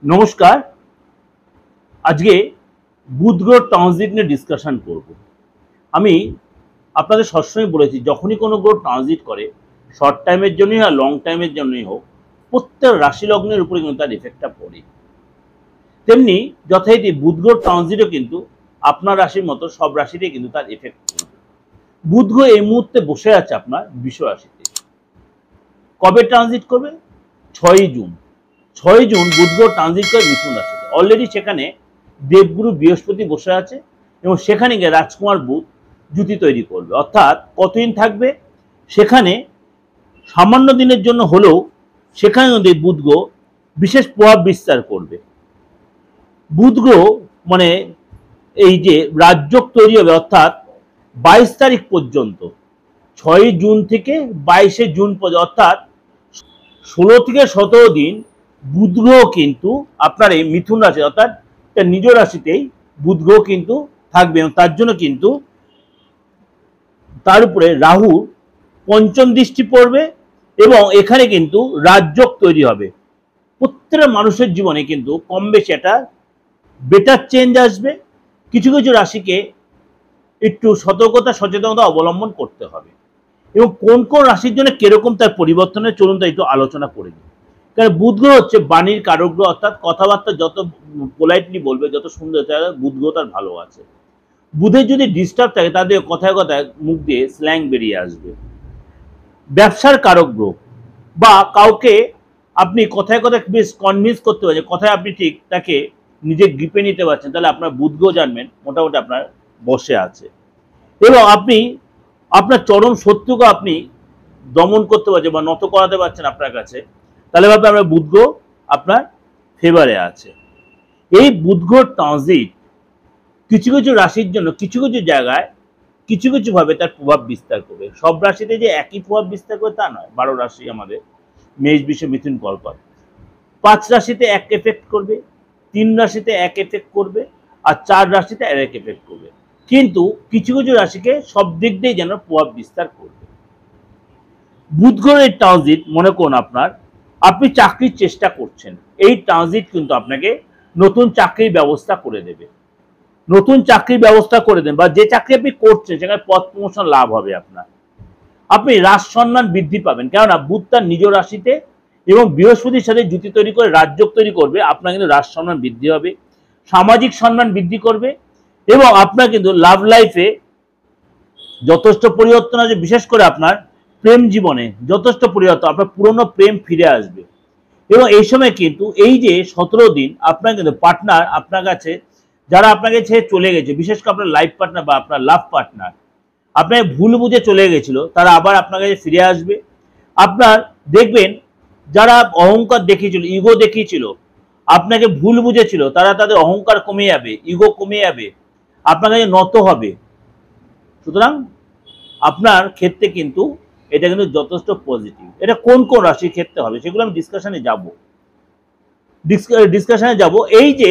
নমস্কার। আজকে বুধ গ্রহ ট্রানজিট নিয়ে ডিসকাশন করব। আমি আপনাদের সবসময় বলেছি, যখনই কোনো গ্রহ ট্রানজিট করে, শর্ট টাইমের জন্যই আর লং টাইমের জন্যই হোক, প্রত্যেক রাশি লগ্নের উপরে কিন্তু তার ইফেক্টটা পড়ে। তেমনি যথারীতি বুধ গ্রহ ট্রানজিটও কিন্তু আপনার রাশির মতো সব রাশিতেই কিন্তু তার ইফেক্ট পড়বে। বুধ গ্রহ এই মুহূর্তে বসে আছে আপনার বৃষ রাশিতে। কবে ট্রানজিট করবে? 6ই জুন। 6ই জুন বুধ গ্রহ ট্রানজিট করে মিথুন রাশিতে। অলরেডি সেখানে দেবগুরু বৃহস্পতি বসে আছে এবং সেখানে গিয়ে রাজকুমার বুধ জুতি তৈরি করবে। অর্থাৎ কতদিন থাকবে সেখানে? সামান্য দিনের জন্য হলেও সেখানে বুধ গ্রহ বিশেষ প্রভাব বিস্তার করবে। বুধ গ্রহ মানে এই যে রাজযোগ তৈরি হবে, অর্থাৎ 22 তারিখ পর্যন্ত, 6ই জুন থেকে 22শে জুন পর্যন্ত, অর্থাৎ 16 থেকে 17 দিন বুধ গ্রহ কিন্তু আপনার এই মিথুন রাশি অর্থাৎ নিজ রাশিতেই বুধ গ্রহ কিন্তু থাকবে এবং তার জন্য কিন্তু তার উপরে রাহুর পঞ্চম দৃষ্টি পড়বে এবং এখানে কিন্তু রাজযোগ তৈরি হবে। প্রত্যেকটা মানুষের জীবনে কিন্তু কম বেশি একটা বেটার চেঞ্জ আসবে। কিছু কিছু রাশিকে একটু সতর্কতা সচেতনতা অবলম্বন করতে হবে এবং কোন কোন রাশির জন্য কিরকম তার পরিবর্তনের চলুন তা একটু আলোচনা করে নিই। কারণ বুধ গ্রহ হচ্ছে বাণীর কারক গ্রহ, অর্থাৎ কথাবার্তা যত পোলাইটলি বলবে, যত সুন্দর, বুধ গ্রহ তার ভালো আছে। বুধের যদি ডিস্টার্ব থাকে তাদের কথায় কথায় মুখ দিয়ে স্ল্যাং বেরিয়ে আসবে। ব্যবসার কারক গ্রহ, বা কাউকে আপনি কথায় কথায় বেশ কনভিন্স করতে পারছেন, কথায় আপনি ঠিক তাকে নিজে গ্রিপে নিতে পারছেন, তাহলে আপনার বুধ গ্রহ জানবেন মোটামুটি আপনার বসে আছে এবং আপনি আপনার চরম শত্রুকে আপনি দমন করতে পারছেন বা নত করাতে পারছেন আপনার কাছে, তাহলে ভাবে আপনার বুধ গ্রহ আপনার ফেভারে আছে। এই বুধ গ্রহ ট্রানজিট কিছু কিছু রাশির জন্য কিছু কিছু জায়গায় কিছু কিছু ভাবে তার প্রভাব বিস্তার করবে। সব রাশিতে যে একই প্রভাব বিস্তার করবে তা নয়। 12 রাশি আমাদের মেষ, বৃষ, মিথুন, কর্কট। 5 রাশিতে এক এফেক্ট করবে, 3 রাশিতে এক এফেক্ট করবে, আর 4 রাশিতে এক এফেক্ট করবে। কিন্তু কিছু কিছু রাশিকে সব দিক দিয়ে যেন প্রভাব বিস্তার করবে। বুধ গ্রহের ট্রানজিট মনে করুন আপনি চাকরির চেষ্টা করছেন, এই ট্রানজিট কিন্তু আপনাকে নতুন চাকরির ব্যবস্থা করে দেবে। নতুন চাকরির ব্যবস্থা করে দেন, বা যে চাকরি আপনি করছেন সেখানে পদ প্রমোশন লাভ হবে আপনার। আপনি রাজ সম্মান বৃদ্ধি পাবেন, কেননা বুধ তার নিজ রাশিতে এবং বৃহস্পতির সাথে জুতি তৈরি করে রাজযোগ তৈরি করবে। আপনার কিন্তু রাজ সম্মান বৃদ্ধি হবে, সামাজিক সম্মান বৃদ্ধি করবে এবং আপনার কিন্তু লাভ লাইফে যথেষ্ট পরিবর্তন আছে। বিশেষ করে আপনার প্রেম জীবনে যথেষ্ট পরিবর্তন, আপনার পুরনো প্রেম ফিরে আসবে এবং এই সময় কিন্তু এই যে 17 দিন আপনার কিন্তু পার্টনার আপনার কাছে, যারা আপনাকে ছেড়ে চলে গেছে, বিশেষ করে আপনার লাইফ পার্টনার বা আপনার লাভ পার্টনার আপনাকে ভুল বুঝে চলে গেছিল, তারা আবার আপনার কাছে ফিরে আসবে। আপনার দেখবেন যারা অহংকার দেখিয়েছিল, ইগো দেখিয়েছিল, আপনাকে ভুল বুঝেছিল, তারা তাদের অহংকার কমে যাবে, ইগো কমে যাবে, আপনার কাছে নত হবে। সুতরাং আপনার ক্ষেত্রে কিন্তু এটা কিন্তু যথেষ্ট পজিটিভ। এটা কোন কোন রাশির ক্ষেত্রে হবে সেগুলো আমি ডিসকাশনে যাব। এই যে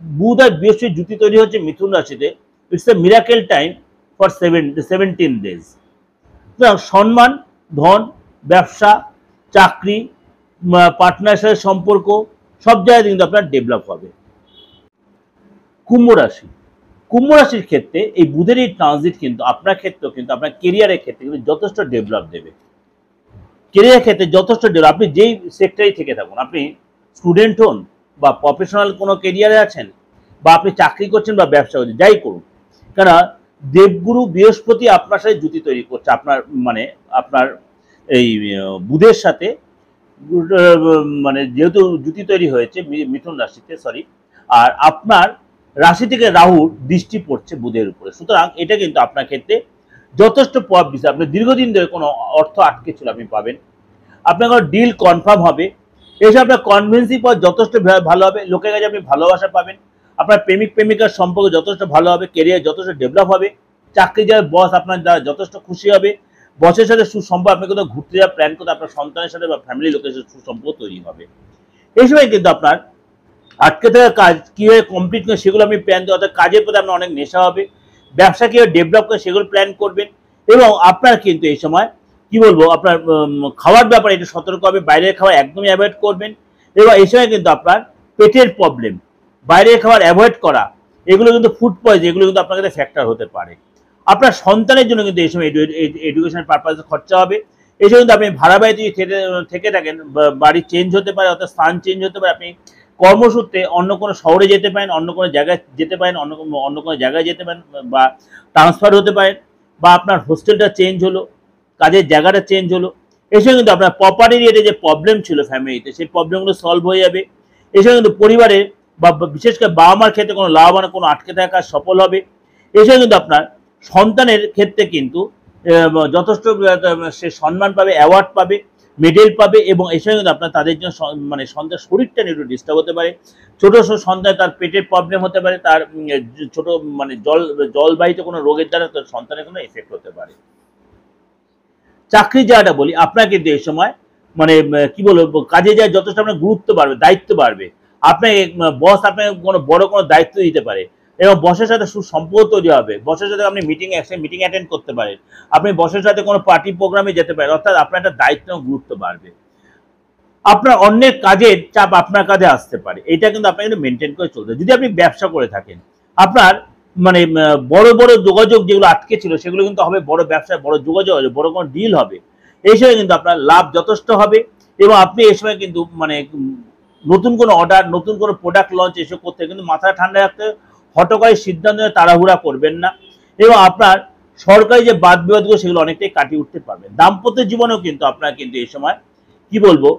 বুধ আর বৃহস্পতি জুতি তৈরি হচ্ছে মিথুন রাশিতে, it's a miracle time for 17 days. সম্মান, ধন, ব্যবসা, চাকরি, পার্টনারের সাথে সম্পর্ক সব জায়গায় কিন্তু আপনার ডেভেলপ হবে। কুম্ভ রাশি, কুম্ভ রাশির ক্ষেত্রে এই বুধের এই ট্রানজিট কিন্তু আপনার ক্ষেত্রেও কিন্তু আপনার কেরিয়ারের ক্ষেত্রে কিন্তু যথেষ্ট ডেভেলপ দেবে। কেরিয়ার ক্ষেত্রে যথেষ্ট ডেভেলপ, আপনি যেই সেক্টরেই থেকে থাকুন, আপনি স্টুডেন্ট হন বা প্রফেশনাল কোনো কেরিয়ারে আছেন বা আপনি চাকরি করছেন বা ব্যবসা করছেন, যাই করুন, কেন দেবগুরু বৃহস্পতি আপনার সাথে জুতি তৈরি করছে, আপনার মানে আপনার এই বুধের সাথে, মানে যেহেতু জুতি তৈরি হয়েছে মিথুন রাশিতে, আর আপনার রাশি থেকে রাহুর দৃষ্টি পড়ছে বুধের উপরে। সুতরাং এটা কিন্তু আপনার ক্ষেত্রে যথেষ্ট প্রভাব বিস্তার। আপনি দীর্ঘদিন ধরে কোনো অর্থ আটকে ছিল, আপনি পাবেন। আপনার কোনো ডিল কনফার্ম হবে, এসব আপনার কনভিন্সিং পথ যথেষ্ট ভালো হবে। লোকের কাছে আপনি ভালোবাসা পাবেন, আপনার প্রেমিক প্রেমিকার সম্পর্ক যথেষ্ট ভালো হবে, কেরিয়ার যথেষ্ট ডেভেলপ হবে, চাকরি যাওয়ার বস আপনার দ্বারা যথেষ্ট খুশি হবে, বসের সাথে সুসম্পর্ক, আপনি কোথাও ঘুরতে যাওয়ার প্ল্যান করতে আপনার সন্তানের সাথে বা ফ্যামিলি লোকের সাথে সুসম্পর্ক তৈরি হবে। এই সময় কিন্তু আপনার আটকে থাকা কাজ কীভাবে কমপ্লিট করে সেগুলো আপনি প্ল্যান করতে, অর্থাৎ কাজের প্রতি আপনার অনেক নেশা হবে, ব্যবসা কীভাবে ডেভেলপ করে সেগুলো প্ল্যান করবেন এবং আপনার কিন্তু এই সময় কি বলবো, আপনার খাওয়ার ব্যাপারে একটু সতর্ক হবে, বাইরের খাবার একদমই অ্যাভয়েড করবেন এবং এই সময় কিন্তু আপনার পেটের প্রবলেম, বাইরের খাবার অ্যাভয়েড করা, এগুলো কিন্তু ফুড পয়জন, এগুলো কিন্তু আপনার কাছে ফ্যাক্টর হতে পারে। আপনার সন্তানের জন্য কিন্তু এই সময় এডুকেশন পারপাসে খরচা হবে। এই জন্য কিন্তু আপনি ভাড়া বাড়িতে থেকে থাকেন, বাড়ি চেঞ্জ হতে পারে, অর্থাৎ স্থান চেঞ্জ হতে পারে, আপনি কর্মসূত্রে অন্য কোনো শহরে যেতে পারেন, অন্য কোনো জায়গায় যেতে পারেন, অন্য কোনো জায়গায় যেতে পারেন, বা ট্রান্সফার হতে পারেন, বা আপনার হোস্টেলটা চেঞ্জ হলো, কাজের জায়গাটা চেঞ্জ হলো। এসে কিন্তু আপনার প্রপার্টি রিলেটেড যে প্রবলেম ছিল ফ্যামিলিতে, সেই প্রবলেমগুলো সলভ হয়ে যাবে। এসে কিন্তু পরিবারের বা বিশেষ করে বাবা মার ক্ষেত্রে কোনো লাভবান কোনো আটকে থাকা কাজ সফল হবে। এসে কিন্তু আপনার সন্তানের ক্ষেত্রে কিন্তু যথেষ্ট সে সম্মান পাবে, অ্যাওয়ার্ড পাবে, মেডেল পাবে, এবং এর সঙ্গে কিন্তু আপনার তাদের জন্য মানে সন্তানের শরীরটা একটু ডিস্টার্ব হতে পারে। ছোট সন্তান তার পেটের প্রবলেম হতে পারে, তার ছোট মানে জলবাহিত কোনো রোগের দ্বারা তার সন্তানের কোনো এফেক্ট হতে পারে। চাকরি যাওয়াটা বলি, আপনার কিন্তু এই সময় মানে কি বলবো, কাজে যায় যথেষ্ট আপনার গুরুত্ব বাড়বে, দায়িত্ব বাড়বে। আপনাকে বস আপনাকে কোনো বড় কোনো দায়িত্ব দিতে পারে, এবং বসের সাথে সুসম্পর্ক তৈরি হবে। বসের সাথে আপনি মিটিং অ্যাটেন্ড করতে পারেন, আপনি বসের সাথে কোনো পার্টি প্রোগ্রামে যেতে পারেন, অর্থাৎ আপনার একটা দায়িত্ব এবং গুরুত্ব বাড়বে। আপনার অন্যের কাজের চাপ আপনার কাজে আসতে পারে, এটা কিন্তু আপনাকে কিন্তু মেনটেন করে চলতে। যদি আপনি ব্যবসা করে থাকেন, আপনার মানে বড় বড় যোগাযোগ যেগুলো আটকে ছিল সেগুলো কিন্তু হবে, বড় ব্যবসায় বড় যোগাযোগ হবে, বড় কোনো ডিল হবে। এই সময় কিন্তু আপনার লাভ যথেষ্ট হবে, এবং আপনি এই সময় কিন্তু মানে নতুন কোনো অর্ডার, নতুন কোনো প্রোডাক্ট লঞ্চ এসব করতে কিন্তু মাথা ঠান্ডা রাখতে, হঠকারী সিদ্ধান্ত তাড়াহুড়া করবেন না, এবং আপনার সরকারি যে বাদ বিবাদগুলো সেগুলো অনেকটাই কাটিয়ে উঠতে পারবেন। দাম্পত্য জীবনেও কিন্তু আপনার কিন্তু এই সময় কি বলবো,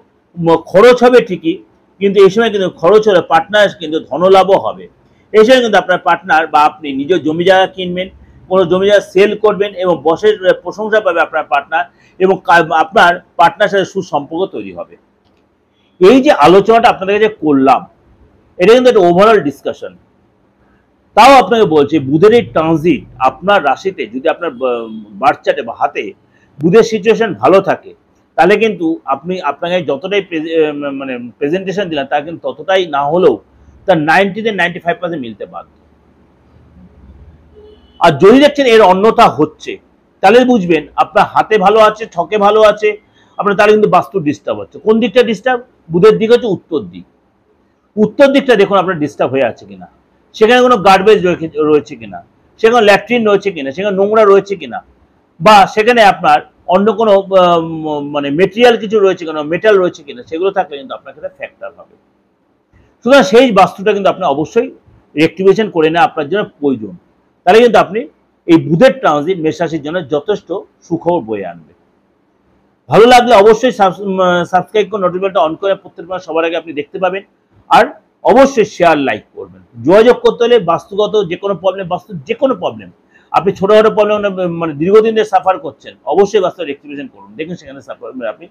খরচ হবে ঠিকই, কিন্তু এই সময় কিন্তু খরচ হলে পার্টনার কিন্তু ধনলাভও হবে। এই সময় কিন্তু আপনার পার্টনার বা আপনি নিজের জমি জায়গা কিনবেন, কোনো জমি জায়গা সেল করবেন, এবং বসের প্রশংসা পাবে আপনার পার্টনার, এবং আপনার পার্টনার সাথে সুসম্পর্ক তৈরি হবে। এই যে আলোচনাটা আপনাদের কাছে করলাম, এটা কিন্তু একটা ওভারঅল ডিসকাশন। তাও আপনাকে বলছি, বুধের এই ট্রানজিট আপনার রাশিতে যদি আপনার বার্থ চার্টে বা হাতে বুধের সিচুয়েশন ভালো থাকে, তাহলে কিন্তু আপনি আপনাকে যতটাই মানে প্রেজেন্টেশন দিলেন তা কিন্তু ততটাই না হলেও তার 90-95% মিলতে বাধ্য। আর যদি দেখছেন এর অন্যথা হচ্ছে, তাহলে বুঝবেন আপনার হাতে ভালো আছে, ছকে ভালো আছে, আপনার তাহলে কিন্তু বাস্তু ডিস্টার্ব হচ্ছে। কোন দিকটা ডিস্টার্ব? বুধের দিক হচ্ছে উত্তর দিক। উত্তর দিকটা দেখুন আপনার ডিস্টার্ব হয়ে আছে কিনা, সেখানে কোনো গার্বেজ রয়েছে কিনা, সেখানে ল্যাট্রিন রয়েছে কিনা, সেখানে নোংরা রয়েছে কিনা, বা সেখানে আপনার অন্য কোনো মানে মেটেরিয়াল কিছু রয়েছে কিনা, মেটাল রয়েছে কিনা, সেগুলো থাকলে কিন্তু আপনার ক্ষেত্রে ফ্যাক্টর হবে। সুতরাং সেই বাস্তুটা কিন্তু আপনি অবশ্যই রেক্টিফিকেশন করে নেওয়া আপনার জন্য প্রয়োজন। তাহলে কিন্তু আপনি এই বুধের ট্রানজিট মেষ রাশির জন্য যথেষ্ট সুখবর বয়ে আনবে। ভালো লাগলে অবশ্যই সাবস্ক্রাইব করে নোটিফিকেশনটা অন করে প্রত্যেকবার সবার আগে আপনি দেখতে পাবেন। আর অবশ্যই শেয়ার লাইক করবেন। যোগাযোগ করতে হলে বাস্তুগত যে কোনো প্রবলেম, বাস্তুর যে কোনো প্রবলেম, আপনি ছোটখাটো প্রবলেম মানে দীর্ঘদিন ধরে সাফার করছেন, অবশ্যই বাস্তু রেক্টিফিকেশন করুন, দেখুন সেখানে আপনি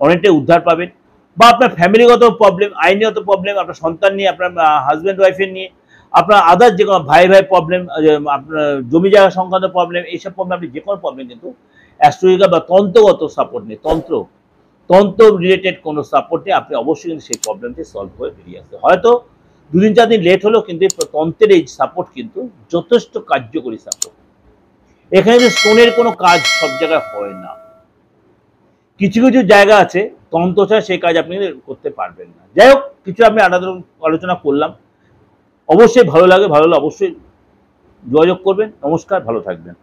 অনেকটাই উদ্ধার পাবেন। বা আপনার ফ্যামিলিগত প্রবলেম, আইনগত প্রবলেম, আপনার সন্তান নিয়ে, আপনার হাজব্যান্ড ওয়াইফের নিয়ে, আপনার আদার যে কোনো ভাই প্রবলেম, আপনার জমি জায়গা সংক্রান্ত প্রবলেম, এইসব প্রবলেম, আপনি যে কোনো প্রবলেম কিন্তু অ্যাস্ট্রোলজিক্যাল বা তন্ত্রগত সাপোর্ট নিয়ে, তন্ত্র রিলেটেড কোনো সাপোর্ট নিয়ে আপনি অবশ্যই কিন্তু সেই প্রবলেমটি সলভ হয়ে বেরিয়ে আসতে। হয়তো 2-4 দিন লেট হলেও কিন্তু তন্ত্রের এই সাপোর্ট কিন্তু যথেষ্ট কার্যকরী সাপোর্ট। এখানে যে স্টোনের কোনো কাজ সব জায়গায় হয় না, কিছু কিছু জায়গা আছে তন্ত্র ছাড়া সেই কাজ আপনি করতে পারবেন না। যাই হোক, কিছু আমি আলাদা আলোচনা করলাম। অবশ্যই ভালো লাগে, ভালো হলে অবশ্যই যোগাযোগ করবেন। নমস্কার, ভালো থাকবেন।